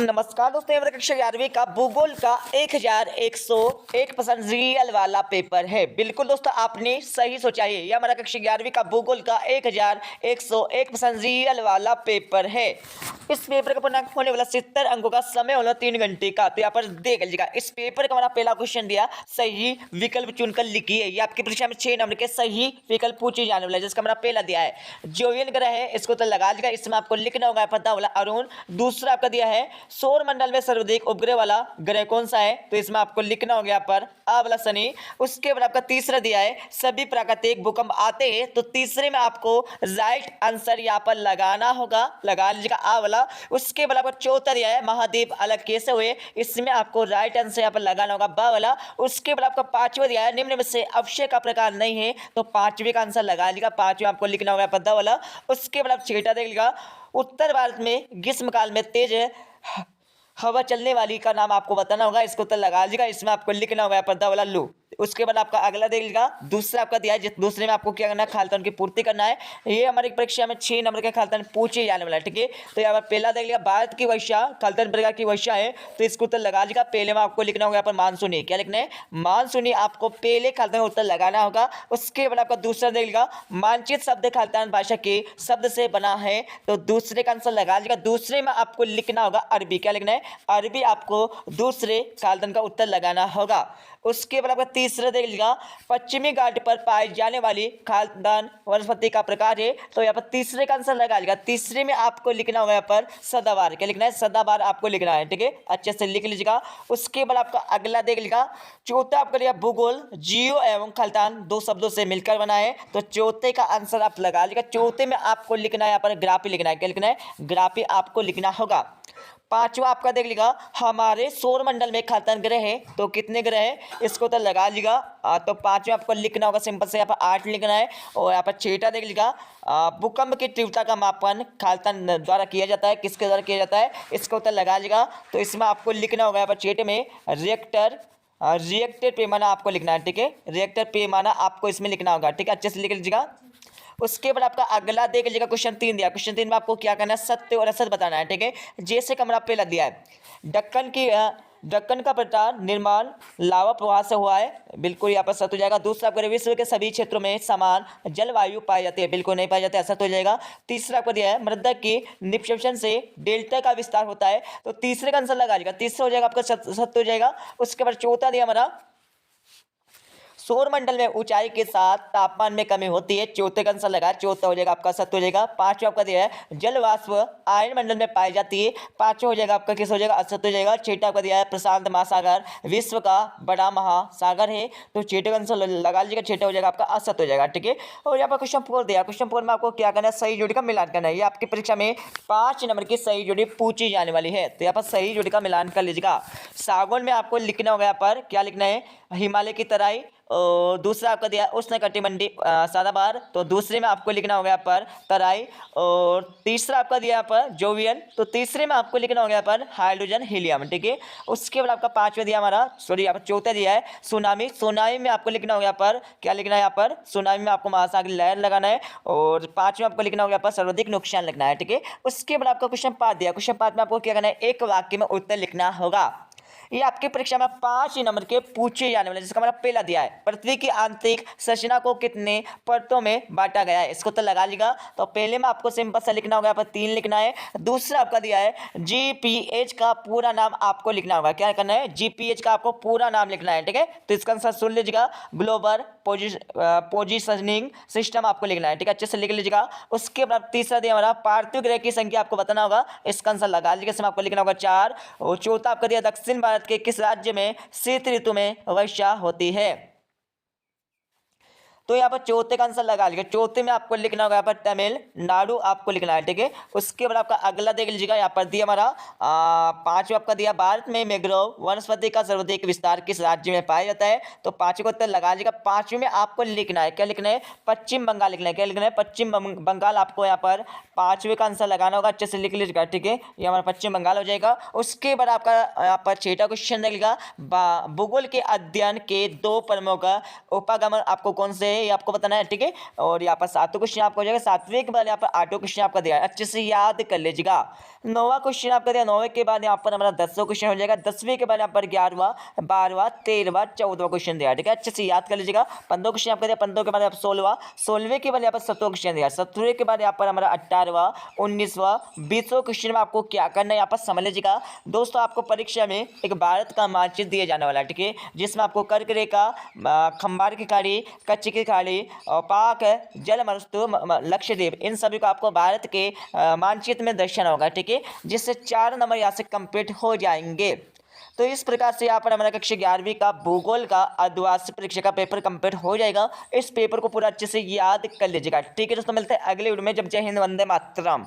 नमस्कार दोस्तों, हमारे कक्षा 11वीं का भूगोल का 1101% रियल वाला पेपर है। बिल्कुल दोस्तों, आपने सही सोचा है, यह हमारा कक्षा 11वीं का भूगोल का 1101% रियल वाला पेपर है। इस पेपर का पूर्णांक होने वाला 70 अंकों का समय होना 3 घंटे का। तो यहाँ पर देख लीजिएगा, इस पेपर का हमारा पहला क्वेश्चन दिया, सही विकल्प चुनकर लिखिए। ये आपकी परीक्षा में 6 नंबर के सही विकल्प पूछे जाने वाला है, जिसका हमारा पहला दिया है जोवियन ग्रह है, इसको तो लगा लीजिएगा। इसमें आपको लिखना होगा, पता वाला अरुण। दूसरा आपका दिया है सौर मंडल में सर्वाधिक उपग्रह वाला ग्रह कौन सा है, तो इसमें आपको लिखना होगा यहाँ पर आ वाला शनि। उसके बाद आपका तीसरा दिया है सभी प्राकृतिक भूकंप आते हैं, तो तीसरे में आपको राइट आंसर यहाँ पर लगाना होगा, लगा लीजिएगा आ वाला। उसके बाद आपका चौथा दिया है महाद्वीप अलग कैसे हुए, इसमें आपको राइट आंसर यहाँ पर लगाना होगा बा वाला। उसके बाद आपका पांचवा दिया है निम्न में से अवश्य का प्रकार नहीं है, तो पांचवे का आंसर लगा लीजिएगा, पांचवा आपको लिखना होगा दा वाला। उसके बाद आप छठा देख लीजिएगा, उत्तर भारत में ग्रीष्मकाल में तेज हवा चलने वाली का नाम आपको बताना होगा, इसको तो लगा लीजिएगा। इसमें आपको लिखना होगा पर्दा वाला लू। उसके बाद आपका अगला देख लीजिएगा, दूसरा आपका दिया है, दूसरे में आपको क्या करना है, खालतन की पूर्ति करना है। ये हमारी परीक्षा में 6 नंबर के खालतन पूछे जाने वाला है, ठीक है। तो यहाँ पर पहला देख लिया भारत की वर्षा खालतन प्रकार की वर्षा है, तो इसको उत्तर लगा लीजिएगा। पहले में आपको लिखना होगा यहाँ पर मानसूनी, क्या लिखना है मानसूनी, आपको पहले खालतन उत्तर लगाना होगा। उसके बाद आपका दूसरा देख लीजिएगा मानचित्र शब्द खालतन भाषा के शब्द से बना है, तो दूसरे का आंसर लगा लीजिएगा। दूसरे में आपको लिखना होगा अरबी, क्या लिखना है अरबी, आपको दूसरे खालतन का उत्तर लगाना होगा। उसके बाद आपका तीसरा देख लीजिएगा पश्चिमी घाट पर पाई जाने वाली खाद्यान्न वनस्पति का प्रकार है, तो यहाँ पर तीसरे का आंसर लगा लीजिएगा। तीसरे में आपको लिखना होगा यहाँ पर सदाबहार, क्या लिखना है सदाबहार आपको लिखना है, ठीक है, अच्छे से लिख लीजिएगा। उसके बाद आपका अगला देख लीजिएगा चौथा आपका लिया भूगोल जियो एवं खालतान दो शब्दों से मिलकर बना है, तो चौथे का आंसर आप लगा लीजिएगा। चौथे में आपको लिखना है यहाँ पर ग्राफी लिखना है, क्या लिखना है ग्राफी आपको लिखना होगा। पांचवा आपका देख लीजिएगा हमारे सौर मंडल में खालतन ग्रह है, तो कितने ग्रह है, इसको तो लगा लीजिएगा। तो पांचवा आपको लिखना होगा सिंपल से यहाँ पर 8 लिखना है। और यहाँ पर छठा देख लीजिएगा भूकंप की तीव्रता का मापन खालतन द्वारा किया जाता है, किसके द्वारा किया जाता है, इसको तो लगा लीजिएगा। तो इसमें आपको लिखना होगा यहाँ पर छठे में रिएक्टर पैमाना आपको लिखना है, ठीक है, रिएक्टर पैमाना आपको इसमें लिखना होगा, ठीक है, अच्छे से लिख लीजिएगा। उसके बाद आपका अगला देख लीजिएगा क्वेश्चन 3 दिया, क्वेश्चन 3 में आपको क्या करना है सत्य और असत्य बताना है, ठीक है। जैसे कि हमारा पहला दिया है दक्कन का प्रकार निर्माण लावा प्रवाह से हुआ है, बिल्कुल यहाँ पर सत्य हो जाएगा। दूसरा आपको विश्व के सभी क्षेत्रों में समान जलवायु पाई जाती है, बिल्कुल नहीं पाई जाती, असत्य हो जाएगा। तीसरा आपको दिया है मृदा की निक्षेपण से डेल्टा का विस्तार होता है, तो तीसरे का आंसर लगा लीजिएगा, तीसरा हो जाएगा आपका सत्य हो जाएगा। उसके बाद चौथा दिया हमारा सौर मंडल में ऊंचाई के साथ तापमान में कमी होती है, चौथे का आंसर लगा, चौथा हो जाएगा आपका सत्य हो जाएगा। पांचवा आपका दिया है जल वाष्प आयन मंडल में पाई जाती है, पांचवा हो जाएगा आपका किस हो जाएगा असत्य हो जाएगा। छठा आपका दिया है प्रशांत महासागर विश्व का बड़ा महासागर है, तो छठे का आंसर लगा लीजिएगा, छठा हो जाएगा आपका असत्य हो जाएगा, ठीक है। और यहाँ पर क्वेश्चन 4 दिया, क्वेश्चन 4 में आपको क्या करना है सही जोड़ी का मिलान करना है। ये आपकी परीक्षा में 5 नंबर की सही जोड़ी पूछी जाने वाली है, तो यहाँ पर सही जोड़ी का मिलान कर लीजिएगा। सागौन में आपको लिखना होगा यहाँ पर क्या लिखना है हिमालय की तराई, और दूसरा आपका दिया उष्णकटिबंधीय सदाबहार, तो दूसरे में आपको लिखना होगा यहाँ पर तराई। और तीसरा आपका दिया यहाँ पर जोवियन, तो तीसरे में आपको लिखना होगा यहाँ पर हाइड्रोजन हीलियम, ठीक है। उसके बाद आपका पांचवा दिया हमारा यहाँ पर चौथा दिया है सुनामी, सुनामी में आपको लिखना होगा यहाँ पर क्या लिखना है यहाँ पर सुनामी में आपको महासागर लहर लगाना है। और पांचवा आपको लिखना होगा यहाँ पर सर्वाधिक नुकसान लिखना है, ठीक है। उसके बाद आपका क्वेश्चन 5 दिया, क्वेश्चन 5 में आपको क्या करना है एक वाक्य में उत्तर लिखना होगा। ये आपकी परीक्षा में 5 नंबर के पूछे जाने वाले, जिसका हमारा पहला दिया है पृथ्वी की आंतरिक संरचना को कितने परतों में बांटा गया है, इसको तो लगा लीजिएगा। तो पहले में आपको सिंपल सा लिखना होगा, यहाँ पर 3 लिखना है। दूसरा आपका दिया है जीपीएच का पूरा नाम आपको लिखना होगा, क्या करना है जीपीएच का आपको पूरा नाम लिखना है, ठीक है। तो इसका आंसर सुन लीजिएगा ग्लोबल पोजिशनिंग सिस्टम आपको लिखना है, ठीक है, अच्छे से लिख लीजिएगा। उसके बाद तीसरा दिया हमारा पार्थिव ग्रह की संख्या आपको बताना होगा, इसका आंसर लगा लीजिएगा, इसमें आपको लिखना होगा 4। और चौथा आपका दिया दक्षिण भारत के किस राज्य में शीत ऋतु में वर्षा होती है, तो यहाँ पर चौथे का आंसर लगा लीजिए। चौथे में आपको लिखना होगा यहाँ पर तमिलनाडु आपको लिखना है, ठीक है। उसके बाद आपका अगला देख लीजिएगा, यहाँ पर दिया हमारा पांचवा आपका दिया भारत में मैंग्रोव वनस्पति का सर्वाधिक विस्तार किस राज्य में पाया जाता है, तो पांचवें को उत्तर लगा लीजिएगा। पांचवें में आपको लिखना है क्या लिखना है पश्चिम बंगाल लिखना है, क्या लिखना है पश्चिम बंगाल, आपको यहाँ पर पांचवें का आंसर लगाना होगा, अच्छे से लिख लीजिएगा, ठीक है, ये हमारा पश्चिम बंगाल हो जाएगा। उसके बाद आपका यहाँ पर छठा क्वेश्चन देगा भूगोल के अध्ययन के 2 प्रमुख उपगमन आपको कौन से ये आपको बताना है, ठीक है। और यहाँ पर 7वां क्वेश्चन आपका हो जाएगा 7वें के बाद यहाँ पर 8वां क्वेश्चन आपका दिया है, अच्छे से याद कर लीजिएगा। 9वां क्वेश्चन आपका दिया, 9वें के बाद यहाँ पर हमारा 10वां क्वेश्चन हो जाएगा, 10वें के बाद यहाँ पर 11वां, 12वां, 13वां, 14वां क्वेश्चन दिया है, ठीक है। अच्छे से याद कर लीजिएगा। 15वां क्वेश्चन आपका दिया, 15 के बाद यहाँ पर 16वां, 16वें के बाद यहाँ पर 17वां क्वेश्चन दिया, 17वें के बाद यहाँ पर हमारा 18वां, 19वां, 20वां क्वेश्चन में आपको क्या करना है यहाँ पर समझ लीजिएगा। दोस्तों आपको परीक्षा में एक भारत का मानचित्र दिया जाने वाला है, ठीक है, जिसमें आपको कर्क रेखा, खंबार की खाड़ी, कच्छ की खाड़ी और पाक, जल मरुस्थु, लक्षद्वीप, इन सभी को आपको भारत के मानचित्र में दर्शाना होगा, ठीक है, जिससे 4 नंबर यहाँ से कंप्लीट हो जाएंगे। तो इस प्रकार से यहाँ पर हमारा कक्षा 11वीं का भूगोल का अर्धवार्षिक परीक्षा का पेपर कंप्लीट हो जाएगा। इस पेपर को पूरा अच्छे से याद कर लीजिएगा, ठीक है दोस्तों। मिलते हैं अगले वीडियो में। जब जय हिंद, वंदे मातरम।